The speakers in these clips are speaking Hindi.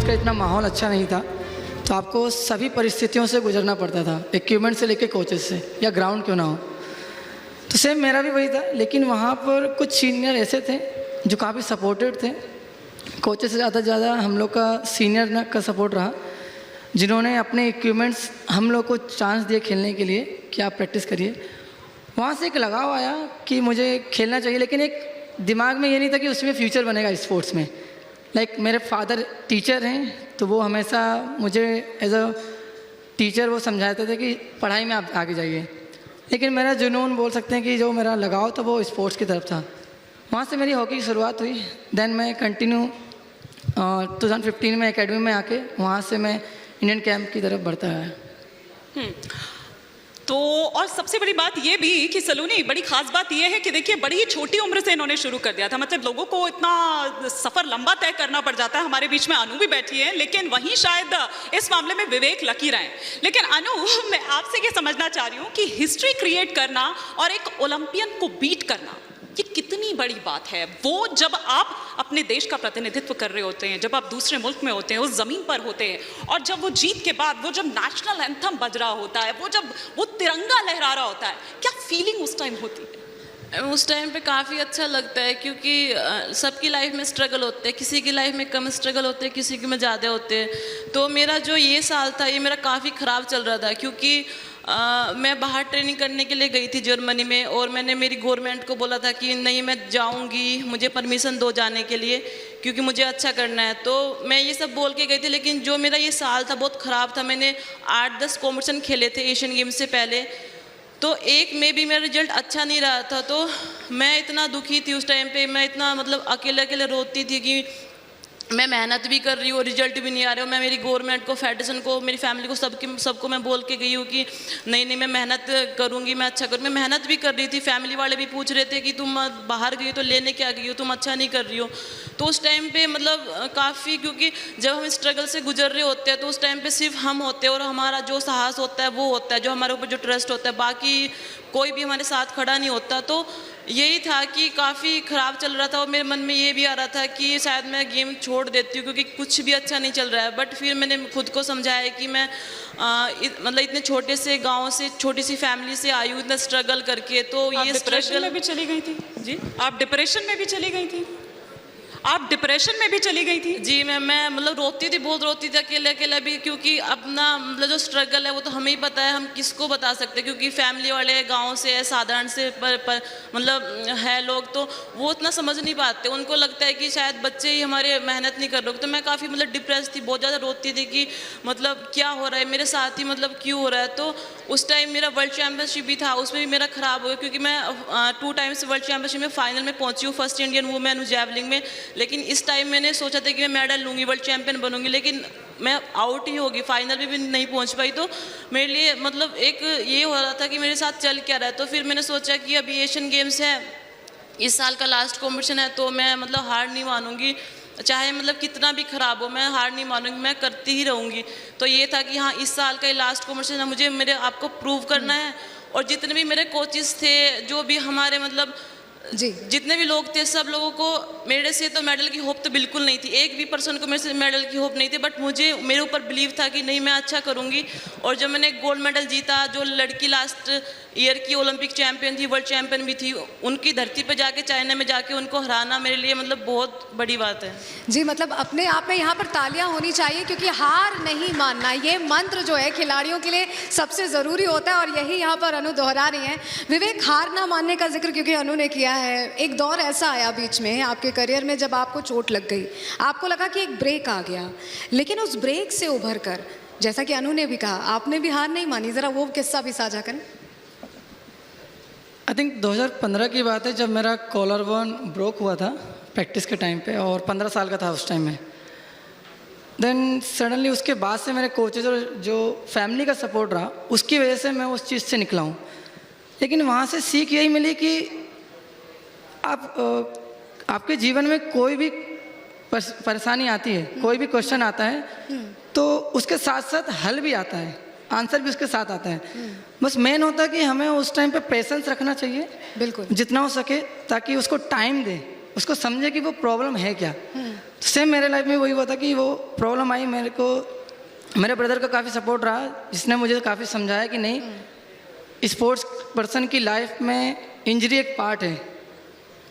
का इतना माहौल अच्छा नहीं था, तो आपको सभी परिस्थितियों से गुजरना पड़ता था, इक्विपमेंट से लेके कोचेस से, या ग्राउंड क्यों ना हो। तो सेम मेरा भी वही था, लेकिन वहाँ पर कुछ सीनियर ऐसे थे जो काफ़ी सपोर्टेड थे। कोचेस से ज़्यादा हम लोग का सीनियर का सपोर्ट रहा, जिन्होंने अपने इक्विपमेंट्स हम लोग को चांस दिए खेलने के लिए कि आप प्रैक्टिस करिए। वहाँ से एक लगाव आया कि मुझे खेलना चाहिए, लेकिन एक दिमाग में ये नहीं था कि उसमें फ्यूचर बनेगा स्पोर्ट्स में। मेरे फादर टीचर हैं, तो वो हमेशा मुझे एज अ टीचर वो समझाते थे कि पढ़ाई में आप आगे जाइए, लेकिन मेरा जुनून बोल सकते हैं कि जो मेरा लगाव था वो स्पोर्ट्स की तरफ था। वहाँ से मेरी हॉकी की शुरुआत हुई। देन मैं कंटिन्यू 2015 में एकेडमी में आके वहाँ से मैं इंडियन कैंप की तरफ बढ़ता है। तो और सबसे बड़ी बात ये भी कि सलोनी, बड़ी खास बात ये है कि देखिए बड़ी ही छोटी उम्र से इन्होंने शुरू कर दिया था। मतलब लोगों को इतना सफ़र लंबा तय करना पड़ जाता है। हमारे बीच में अनु भी बैठी है, लेकिन वहीं शायद इस मामले में विवेक लकी रहे। लेकिन अनु, मैं आपसे ये समझना चाह रही हूँ कि हिस्ट्री क्रिएट करना और एक ओलंपियन को बीट करना, ये कितनी बड़ी बात है। वो जब आप अपने देश का प्रतिनिधित्व कर रहे होते हैं, जब आप दूसरे मुल्क में होते हैं, उस ज़मीन पर होते हैं, और जब वो जीत के बाद वो जब नेशनल एंथम बज रहा होता है, वो जब वो तिरंगा लहरा रहा होता है, क्या फीलिंग उस टाइम होती है? उस टाइम पे काफ़ी अच्छा लगता है, क्योंकि सबकी लाइफ में स्ट्रगल होते हैं। किसी की लाइफ में कम स्ट्रगल होते हैं, किसी की में ज़्यादा होते हैं। तो मेरा जो ये साल था, ये मेरा काफ़ी ख़राब चल रहा था, क्योंकि मैं बाहर ट्रेनिंग करने के लिए गई थी जर्मनी में, और मैंने मेरी गवर्नमेंट को बोला था कि नहीं, मैं जाऊंगी, मुझे परमिशन दो जाने के लिए, क्योंकि मुझे अच्छा करना है। तो मैं ये सब बोल के गई थी, लेकिन जो मेरा ये साल था बहुत ख़राब था। मैंने 8-10 कॉम्पिटिशन खेले थे एशियन गेम्स से पहले, तो एक में भी मेरा रिजल्ट अच्छा नहीं रहा था। तो मैं इतना दुखी थी उस टाइम पे, मैं इतना मतलब अकेले अकेले रोती थी कि मैं मेहनत भी कर रही हूँ, रिजल्ट भी नहीं आ रहा है। मैं मेरी गवर्नमेंट को, फेडरेशन को, मेरी फैमिली को, सबको मैं बोल के गई हूँ कि नहीं मैं मेहनत करूँगी, मैं अच्छा करूँ। मैं मेहनत भी कर रही थी। फैमिली वाले भी पूछ रहे थे कि तुम बाहर गई हो तो लेने क्या गई हो, तुम अच्छा नहीं कर रही हो। तो उस टाइम पे मतलब काफ़ी, क्योंकि जब हम स्ट्रगल से गुजर रहे होते हैं तो उस टाइम पे सिर्फ हम होते हैं, और हमारा जो साहस होता है वो होता है, जो हमारे ऊपर जो ट्रस्ट होता है, बाकी कोई भी हमारे साथ खड़ा नहीं होता। तो यही था कि काफ़ी ख़राब चल रहा था, और मेरे मन में ये भी आ रहा था कि शायद मैं गेम छोड़ देती हूँ, क्योंकि कुछ भी अच्छा नहीं चल रहा है। बट फिर मैंने खुद को समझाया कि मैं मतलब इतने छोटे से गांव से, छोटी सी फैमिली से आई हूँ, इतना स्ट्रगल करके। तो ये डिप्रेशन में भी चली गई थी जी? आप डिप्रेशन में भी चली गई थी? आप डिप्रेशन में भी चली गई थी? जी, मैं मतलब रोती थी, बहुत रोती थी, अकेले अकेले भी, क्योंकि अपना मतलब जो स्ट्रगल है वो तो हमें ही पता है, हम किसको बता सकते हैं, क्योंकि फैमिली वाले गांव से है, साधारण से पर मतलब है लोग, तो वो उतना समझ नहीं पाते। उनको लगता है कि शायद बच्चे ही हमारे मेहनत नहीं कर रहे। तो मैं काफ़ी मतलब डिप्रेस थी, बहुत ज़्यादा रोती थी कि मतलब क्या हो रहा है मेरे साथ ही, मतलब क्यों हो रहा है। तो उस टाइम मेरा वर्ल्ड चैम्पियनशिप भी था, उसमें भी मेरा ख़राब हो गया, क्योंकि मैं 2 टाइम्स वर्ल्ड चैम्पियनशिप में फाइनल में पहुंची हूँ, फर्स्ट इंडियन वुमेन जैवलिंग में। लेकिन इस टाइम मैंने सोचा था कि मैं मेडल लूँगी, वर्ल्ड चैंपियन बनूंगी, लेकिन मैं आउट ही होगी, फाइनल भी नहीं पहुंच पाई। तो मेरे लिए मतलब एक ये हो रहा था कि मेरे साथ चल क्या रहा है। तो फिर मैंने सोचा कि अभी एशियन गेम्स है, इस साल का लास्ट कॉम्पिटिशन है, तो मैं मतलब हार नहीं मानूंगी, चाहे मतलब कितना भी ख़राब हो, मैं हार नहीं मानूंगी, मैं करती ही रहूँगी। तो ये था कि हाँ, इस साल का ये लास्ट कॉम्पिटिशन है, मुझे मेरे आप को प्रूव करना है। और जितने भी मेरे कोचेस थे, जो भी हमारे मतलब जी, जितने भी लोग थे, सब लोगों को मेरे से तो मेडल की होप तो बिल्कुल नहीं थी, एक भी पर्सन को मेरे से मेडल की होप नहीं थी। बट मुझे मेरे ऊपर बिलीव था कि नहीं, मैं अच्छा करूंगी। और जब मैंने गोल्ड मेडल जीता, जो लड़की लास्ट ईयर की ओलंपिक चैंपियन थी, वर्ल्ड चैंपियन भी थी, उनकी धरती पर जाके, चाइना में जाके उनको हराना मेरे लिए मतलब बहुत बड़ी बात है। जी, मतलब अपने आप में यहाँ पर तालियां होनी चाहिए, क्योंकि हार नहीं मानना, ये मंत्र जो है खिलाड़ियों के लिए सबसे ज़रूरी होता है, और यही यहाँ पर अनु दोहरा रही हैं। विवेक, हार ना मानने का जिक्र क्योंकि अनु ने किया है, एक दौर ऐसा आया बीच में आपके करियर में जब आपको चोट लग गई, आपको लगा कि एक ब्रेक आ गया, लेकिन उस ब्रेक से उभर कर, जैसा कि अनु ने भी कहा, आपने भी हार नहीं मानी। ज़रा वो किस्सा भी साझा करें। आई थिंक 2015 की बात है, जब मेरा कॉलर बोन ब्रोक हुआ था प्रैक्टिस के टाइम पे, और 15 साल का था उस टाइम में। देन सडनली उसके बाद से मेरे कोचेज और जो फैमिली का सपोर्ट रहा, उसकी वजह से मैं उस चीज़ से निकला हूँ। लेकिन वहाँ से सीख यही मिली कि आपके जीवन में कोई भी परेशानी आती है, कोई भी क्वेश्चन आता है, तो उसके साथ साथ हल भी आता है, आंसर भी उसके साथ आता है। बस मेन होता है कि हमें उस टाइम पे पेशेंस रखना चाहिए, बिल्कुल, जितना हो सके, ताकि उसको टाइम दे, उसको समझे कि वो प्रॉब्लम है क्या। तो सेम मेरे लाइफ में वही हुआ था कि वो प्रॉब्लम आई मेरे को, मेरे ब्रदर का काफ़ी सपोर्ट रहा, जिसने मुझे काफ़ी समझाया कि नहीं, स्पोर्ट्स पर्सन की लाइफ में इंजरी एक पार्ट है।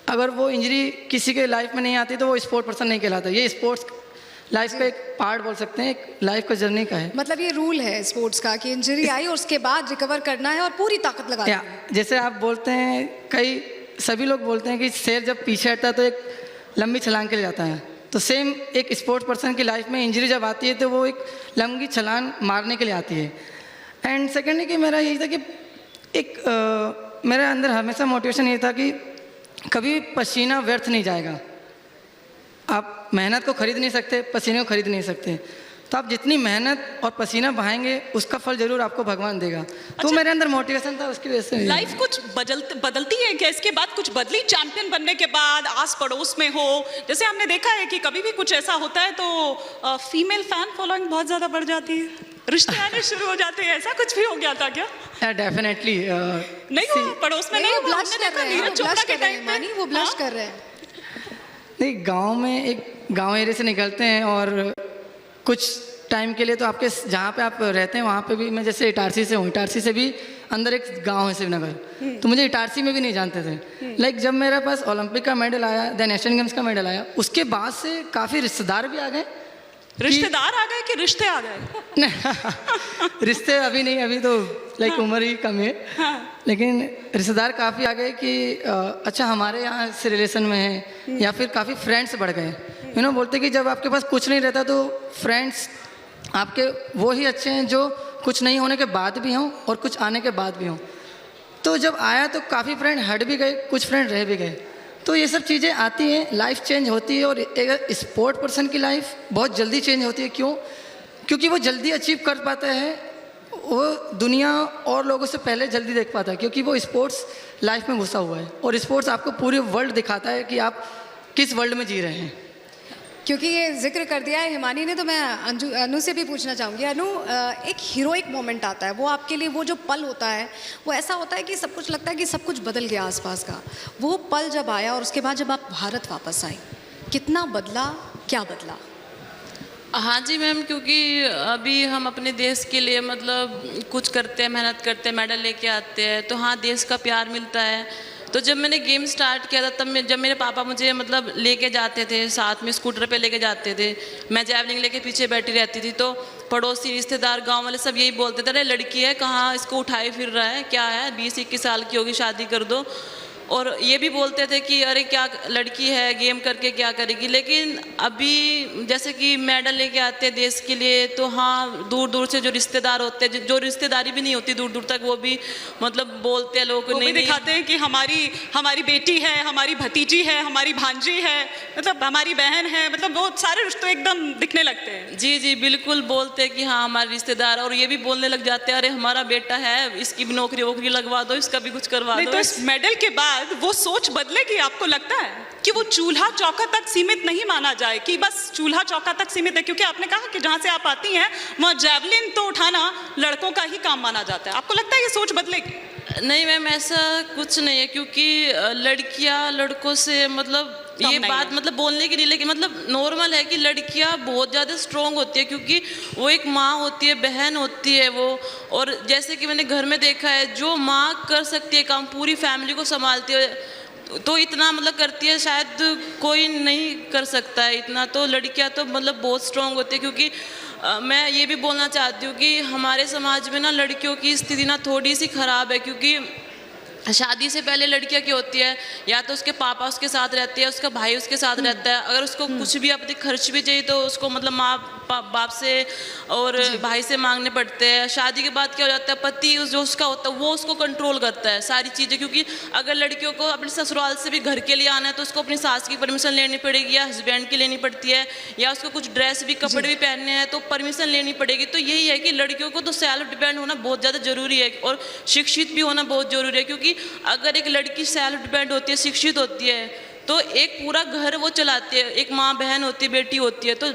अगर वो इंजरी किसी के लाइफ में नहीं आती तो वो स्पोर्ट पर्सन नहीं कहलाता। ये स्पोर्ट्स लाइफ का एक पार्ट बोल सकते हैं, एक लाइफ का जर्नी का है। मतलब ये रूल है स्पोर्ट्स का कि इंजरी आई और उसके बाद रिकवर करना है और पूरी ताकत लगानी या है। जैसे आप बोलते हैं, सभी लोग बोलते हैं कि शेर जब पीछे हटता है तो एक लंबी छलांग के लिए जाता है, तो सेम एक स्पोर्ट्स पर्सन की लाइफ में इंजरी जब आती है तो वो एक लंबी छलांग मारने के लिए आती है। एंड सेकेंडली कि मेरा यही था कि मेरे अंदर हमेशा मोटिवेशन ये था कि कभी पसीना व्यर्थ नहीं जाएगा। आप मेहनत को खरीद नहीं सकते, पसीने को खरीद नहीं सकते, तो आप जितनी मेहनत और पसीना बहाएंगे उसका फल जरूर आपको भगवान देगा। तो मेरे अंदर मोटिवेशन था, उसकी वजह से लाइफ कुछ बदलती है क्या? इसके बाद कुछ बदली चैंपियन बनने के बाद, आस पड़ोस में हो, जैसे हमने देखा है कि कभी भी कुछ ऐसा होता है तो फीमेल फैन फॉलोइंग बहुत ज़्यादा बढ़ जाती है, रिश्ते आने शुरू हो जाते हैं, ऐसा कुछ भी हो गया था क्या? डेफिनेटली नहीं हुआ पड़ोस में, नहीं वो हुआ, ब्लश हमने कर देखा रहे हैं, नीरज वो चोपड़ा ब्लश के कर रहे हैं टाइम मानी, वो ब्लश कर रहे हैं। नहीं, गांव में एक गांव एरिया से निकलते हैं और कुछ टाइम के लिए तो आपके जहाँ पे आप रहते हैं वहाँ पे भी, मैं जैसे इटारसी से हूँ, इटारसी से भी अंदर एक गांव है श्रीनगर, तो मुझे इटारसी में भी नहीं जानते थे। लाइक जब मेरे पास ओलंपिक का मेडल आया, देन एशियन गेम्स का मेडल आया, उसके बाद से काफ़ी रिश्तेदार भी आ गए। रिश्तेदार आ गए कि रिश्ते आ गए? रिश्ते अभी नहीं, अभी तो लाइक उम्र ही कम है, लेकिन रिश्तेदार काफ़ी आ गए कि अच्छा हमारे यहाँ से रिलेशन में है, या फिर काफ़ी फ्रेंड्स बढ़ गए। बोलते कि जब आपके पास कुछ नहीं रहता तो फ्रेंड्स आपके वो ही अच्छे हैं जो कुछ नहीं होने के बाद भी हों और कुछ आने के बाद भी हों। तो जब आया तो काफ़ी फ्रेंड हट भी गए, कुछ फ्रेंड रह भी गए। तो ये सब चीज़ें आती हैं, लाइफ चेंज होती है, और एक स्पोर्ट पर्सन की लाइफ बहुत जल्दी चेंज होती है। क्यों? क्योंकि वो जल्दी अचीव कर पाता है, वो दुनिया और लोगों से पहले जल्दी देख पाता है, क्योंकि वो स्पोर्ट्स लाइफ में घुसा हुआ है, और स्पोर्ट्स आपको पूरे वर्ल्ड दिखाता है कि आप किस वर्ल्ड में जी रहे हैं। क्योंकि ये जिक्र कर दिया है हिमानी ने, तो मैं अनु से भी पूछना चाहूँगी। अनु, एक हीरोइक मोमेंट आता है, वो आपके लिए वो जो पल होता है वो ऐसा होता है कि सब कुछ लगता है कि सब कुछ बदल गया आसपास का। वो पल जब आया और उसके बाद जब आप भारत वापस आए, कितना बदला, क्या बदला? हाँ जी मैम, क्योंकि अभी हम अपने देश के लिए मतलब कुछ करते हैं, मेहनत करते हैं, मेडल लेके आते हैं, तो हाँ देश का प्यार मिलता है। तो जब मैंने गेम स्टार्ट किया था तब जब मेरे पापा मुझे मतलब लेके जाते थे, साथ में स्कूटर पे लेके जाते थे, मैं जैवलिन लेके पीछे बैठी रहती थी, तो पड़ोसी रिश्तेदार गांव वाले सब यही बोलते थे, अरे लड़की है, कहाँ इसको उठाए फिर रहा है, क्या है, 20-21 साल की होगी, शादी कर दो। और ये भी बोलते थे कि अरे क्या लड़की है, गेम करके क्या करेगी। लेकिन अभी जैसे कि मेडल लेके आते हैं देश के लिए, तो हाँ दूर दूर से जो रिश्तेदार होते हैं, जो रिश्तेदारी भी नहीं होती दूर दूर तक, वो भी मतलब बोलते हैं, लोग नहीं दिखाते हैं कि हमारी बेटी है, हमारी भतीजी है, हमारी भांजी है, मतलब हमारी बहन है, मतलब वो सारे रिश्ते एकदम दिखने लगते हैं। जी जी बिल्कुल, बोलते हैं कि हाँ हमारे रिश्तेदार, और ये भी बोलने लग जाते हैं अरे हमारा बेटा है, इसकी भी नौकरी वोकरी लगवा दो, इसका भी कुछ करवा दो। तो इस मेडल के बाद वो सोच बदलेगी? आपको लगता है कि वो चूल्हा चौका तक सीमित नहीं माना जाए, कि बस चूल्हा चौका तक सीमित है? क्योंकि आपने कहा कि जहां से आप आती हैं वहां जैवलिन तो उठाना लड़कों का ही काम माना जाता है। आपको लगता है ये सोच बदलेगी? नहीं मैम, ऐसा कुछ नहीं है, क्योंकि लड़कियां लड़कों से मतलब ये बात मतलब बोलने की नहीं, लेकिन मतलब नॉर्मल है कि लड़कियां बहुत ज़्यादा स्ट्रॉन्ग होती है, क्योंकि वो एक माँ होती है, बहन होती है वो। और जैसे कि मैंने घर में देखा है, जो माँ कर सकती है काम, पूरी फैमिली को संभालती है, तो इतना मतलब करती है, शायद कोई नहीं कर सकता है इतना। तो लड़कियां तो मतलब बहुत स्ट्रॉन्ग होती है, क्योंकि मैं ये भी बोलना चाहती हूँ कि हमारे समाज में ना लड़कियों की स्थिति ना थोड़ी सी ख़राब है, क्योंकि शादी से पहले लड़कियां क्या होती है, या तो उसके पापा उसके साथ रहते हैं, उसका भाई उसके साथ रहता है, अगर उसको कुछ भी अपने खर्च भी चाहिए तो उसको मतलब माँ बाप से और भाई से मांगने पड़ते हैं। शादी के बाद क्या हो जाता है, पति जो उसका होता है वो उसको कंट्रोल करता है सारी चीज़ें, क्योंकि अगर लड़कियों को अपने ससुराल से भी घर के लिए आना है तो उसको अपनी सास की परमिशन लेनी पड़ेगी, या हस्बैंड की लेनी पड़ती है, या उसको कुछ ड्रेस भी कपड़े भी पहनने हैं तो परमिशन लेनी पड़ेगी। तो यही है कि लड़कियों को तो सेल्फ डिपेंड होना बहुत ज़्यादा ज़रूरी है, और शिक्षित भी होना बहुत ज़रूरी है, क्योंकि अगर एक लड़की सेल्फ डिपेंड होती है, शिक्षित होती है, तो एक पूरा घर वो चलाती है, एक माँ बहन होती है, बेटी होती है, तो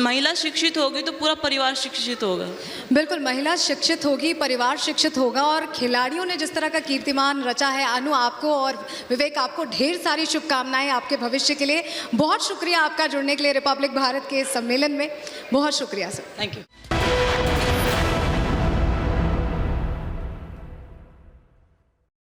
महिला शिक्षित होगी तो पूरा परिवार शिक्षित होगा। बिल्कुल, महिला शिक्षित होगी, परिवार शिक्षित होगा। और खिलाड़ियों ने जिस तरह का कीर्तिमान रचा है, अनु आपको और विवेक आपको ढेर सारी शुभकामनाएं आपके भविष्य के लिए। बहुत शुक्रिया आपका जुड़ने के लिए रिपब्लिक भारत के इस सम्मेलन में। बहुत शुक्रिया सर। Thank you.